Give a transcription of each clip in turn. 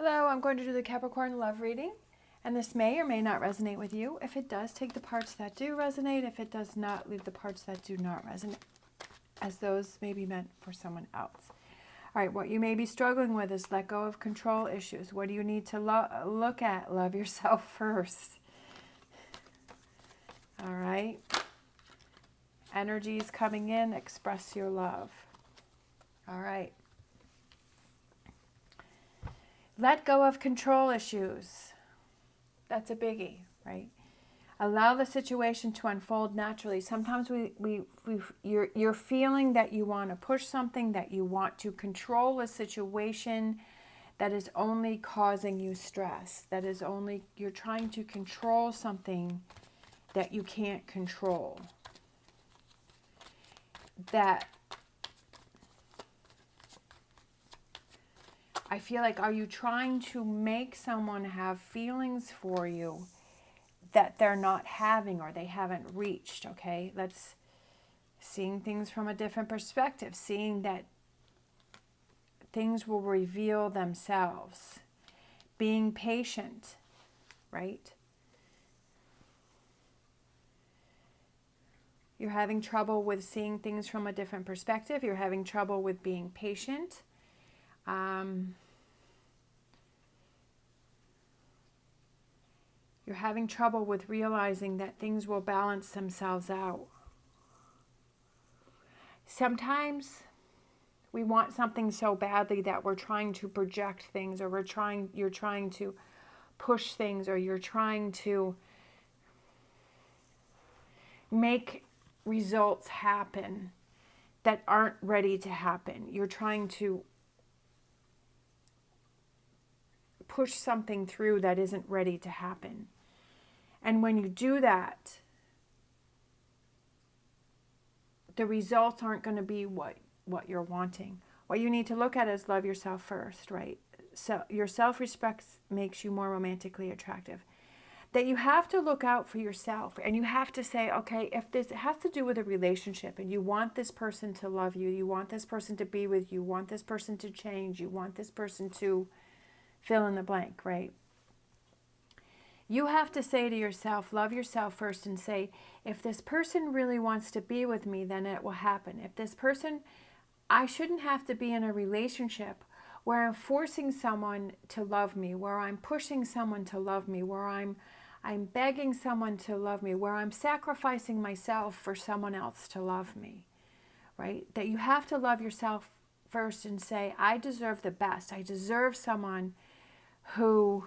Hello, I'm going to do the Capricorn love reading, and this may or may not resonate with you. If it does, take the parts that do resonate. If it does not, leave the parts that do not resonate, as those may be meant for someone else. All right, what you may be struggling with is let go of control issues. What do you need to look at? Love yourself first. All right. Energies coming in, express your love. All right. Let go of control issues. That's a biggie, right? Allow the situation to unfold naturally. Sometimes you're feeling that you want to push something, that you want to control a situation that is only causing you stress. You're trying to control something that you can't control. I feel like, are you trying to make someone have feelings for you that they're not having or they haven't reached, okay? Seeing things from a different perspective, seeing that things will reveal themselves. Being patient, right? You're having trouble with seeing things from a different perspective. You're having trouble with being patient. You're having trouble with realizing that things will balance themselves out. Sometimes we want something so badly that we're trying to project things, or you're trying to push things, or you're trying to make results happen that aren't ready to happen. You're trying to push something through that isn't ready to happen. And when you do that, the results aren't going to be what you're wanting. What you need to look at is love yourself first, right? So your self-respect makes you more romantically attractive. That you have to look out for yourself, and you have to say, okay, if this has to do with a relationship and you want this person to love you, you want this person to be with you, want this person to change, you want this person to fill in the blank, right? You have to say to yourself, love yourself first, and say, if this person really wants to be with me, then it will happen. If this person, I shouldn't have to be in a relationship where I'm forcing someone to love me, where I'm pushing someone to love me, where I'm begging someone to love me, where I'm sacrificing myself for someone else to love me, right? That you have to love yourself first and say, I deserve the best. I deserve someone who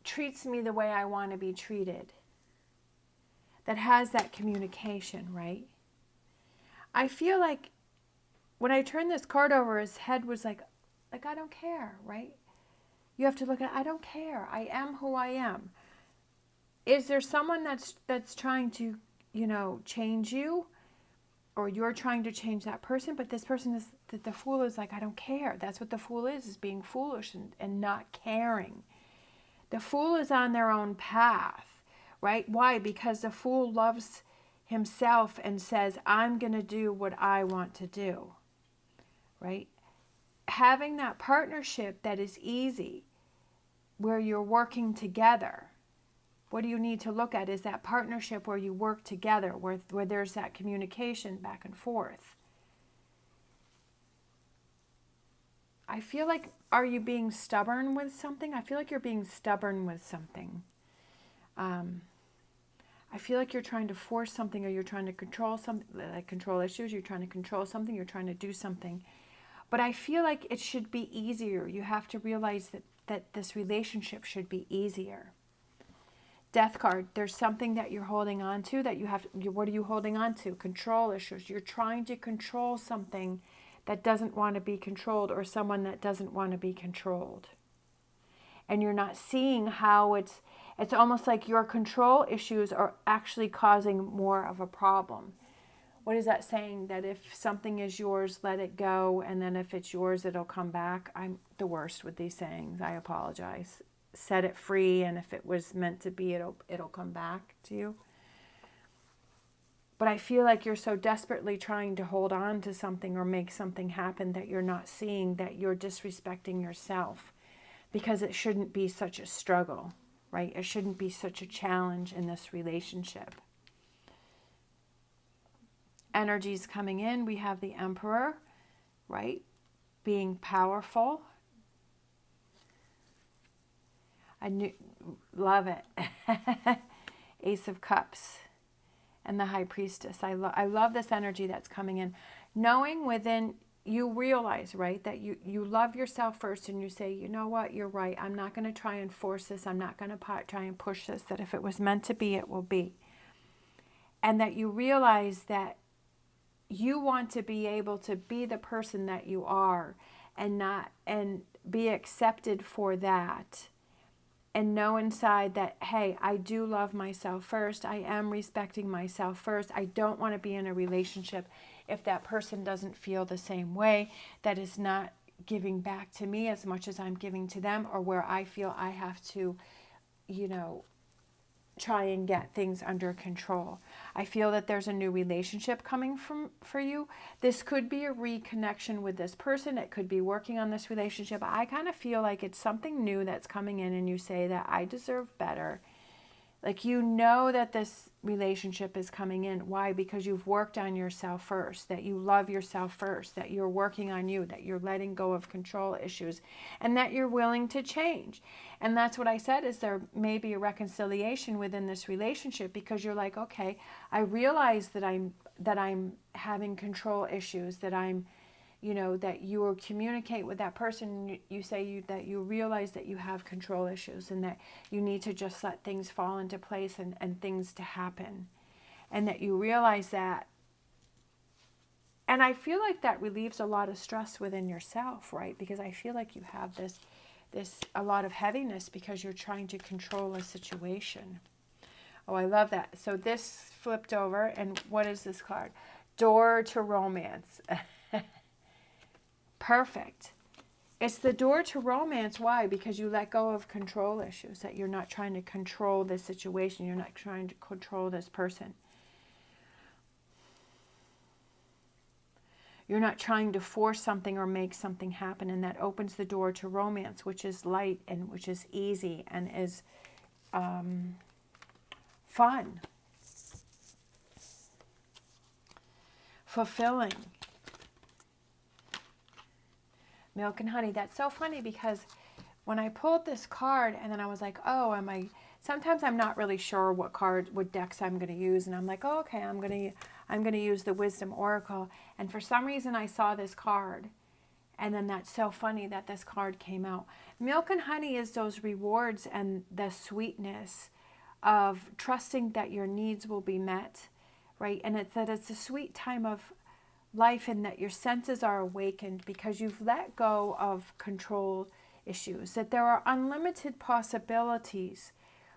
treats me the way I want to be treated, that has that communication, right? I feel like when I turned this card over, his head was like I don't care, right? You have to look at, I don't care. I am who I am. Is there someone that's trying to, change you, or you're trying to change that person? But this person is, the fool is like, I don't care. That's what the fool is being foolish and not caring. The fool is on their own path, right? Why? Because the fool loves himself and says, I'm going to do what I want to do, right? Having that partnership that is easy, where you're working together. What do you need to look at is that partnership where you work together, where there's that communication back and forth. I feel like, are you being stubborn with something? I feel like you're being stubborn with something. I feel like you're trying to force something, or you're trying to control something, like control issues. You're trying to control something. You're trying to do something. But I feel like it should be easier. You have to realize that this relationship should be easier. Death card, there's something that you're holding on to that what are you holding on to? Control issues. You're trying to control something that doesn't want to be controlled, or someone that doesn't want to be controlled. And you're not seeing how it's almost like your control issues are actually causing more of a problem. What is that saying? That if something is yours, let it go, and then if it's yours, it'll come back. I'm the worst with these sayings. I apologize. Set it free, and if it was meant to be, it'll come back to you. But I feel like you're so desperately trying to hold on to something or make something happen that you're not seeing, that you're disrespecting yourself, because it shouldn't be such a struggle, right? It shouldn't be such a challenge in this relationship. Energies coming in. We have the Emperor, right? Being powerful. Love it. Ace of Cups. And the High Priestess. I love this energy that's coming in. Knowing within, you realize, right, that you love yourself first, and you say, you know what, you're right. I'm not going to try and force this. I'm not going to try and push this. That if it was meant to be, it will be. And that you realize that you want to be able to be the person that you are, and be accepted for that. And know inside that, hey, I do love myself first. I am respecting myself first. I don't want to be in a relationship if that person doesn't feel the same way, that is not giving back to me as much as I'm giving to them, or where I feel I have to, try and get things under control. I feel that there's a new relationship coming for you. This could be a reconnection with this person. It could be working on this relationship. I kind of feel like it's something new that's coming in, and you say that I deserve better. Like, you know that this relationship is coming in. Why? Because you've worked on yourself first, that you love yourself first, that you're working on you, that you're letting go of control issues, and that you're willing to change. And that's what I said, is there may be a reconciliation within this relationship, because you're like, okay, I realize that I'm having control issues, that I'm, that you will communicate with that person. You say that you realize that you have control issues, and that you need to just let things fall into place and things to happen. And that you realize that. And I feel like that relieves a lot of stress within yourself, right? Because I feel like you have this a lot of heaviness because you're trying to control a situation. Oh, I love that. So this flipped over, and what is this card? Door to romance. Perfect. It's the door to romance. Why? Because you let go of control issues, that you're not trying to control this situation. You're not trying to control this person. You're not trying to force something or make something happen, and that opens the door to romance, which is light and which is easy and is fun, fulfilling. Milk and honey. That's so funny, because when I pulled this card and then I was like, oh, sometimes I'm not really sure what decks I'm going to use, and I'm like, oh, okay, I'm going to use the Wisdom Oracle, and for some reason I saw this card, and then that's so funny that this card came out. Milk and honey is those rewards and the sweetness of trusting that your needs will be met, right? And it's a sweet time of life, and that your senses are awakened because you've let go of control issues, that there are unlimited possibilities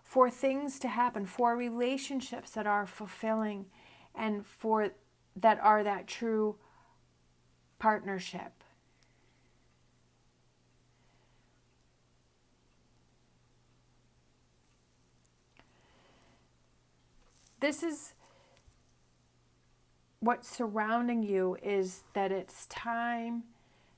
for things to happen, for relationships that are fulfilling, and for that are that true partnership. This is what's surrounding you, is that it's time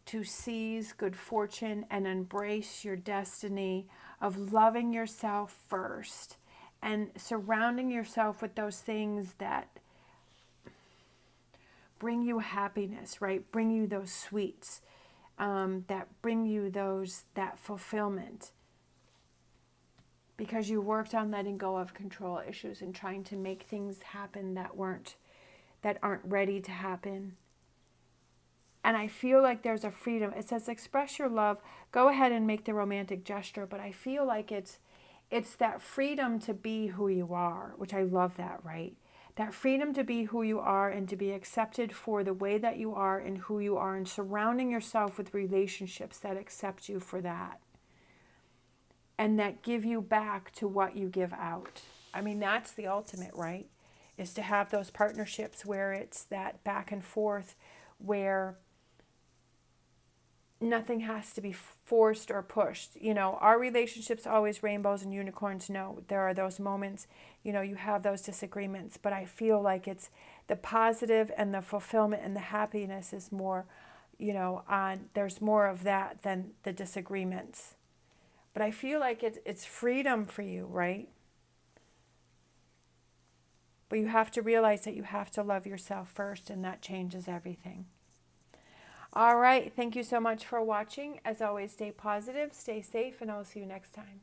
to seize good fortune and embrace your destiny of loving yourself first, and surrounding yourself with those things that bring you happiness, right? Bring you those sweets, that bring you that fulfillment. Because you worked on letting go of control issues and trying to make things happen that aren't ready to happen. And I feel like there's a freedom. It says, express your love. Go ahead and make the romantic gesture. But I feel like it's that freedom to be who you are, which I love that, right? That freedom to be who you are and to be accepted for the way that you are and who you are, and surrounding yourself with relationships that accept you for that, and that give you back to what you give out. I mean, that's the ultimate, right? Is to have those partnerships where it's that back and forth, where nothing has to be forced or pushed. You know, our relationships always rainbows and unicorns. No, there are those moments, you know, you have those disagreements, but I feel like it's the positive and the fulfillment and the happiness is more, you know, there's more of that than the disagreements. But I feel like it's freedom for you, right? But you have to realize that you have to love yourself first, and that changes everything. All right. Thank you so much for watching. As always, stay positive, stay safe, and I'll see you next time.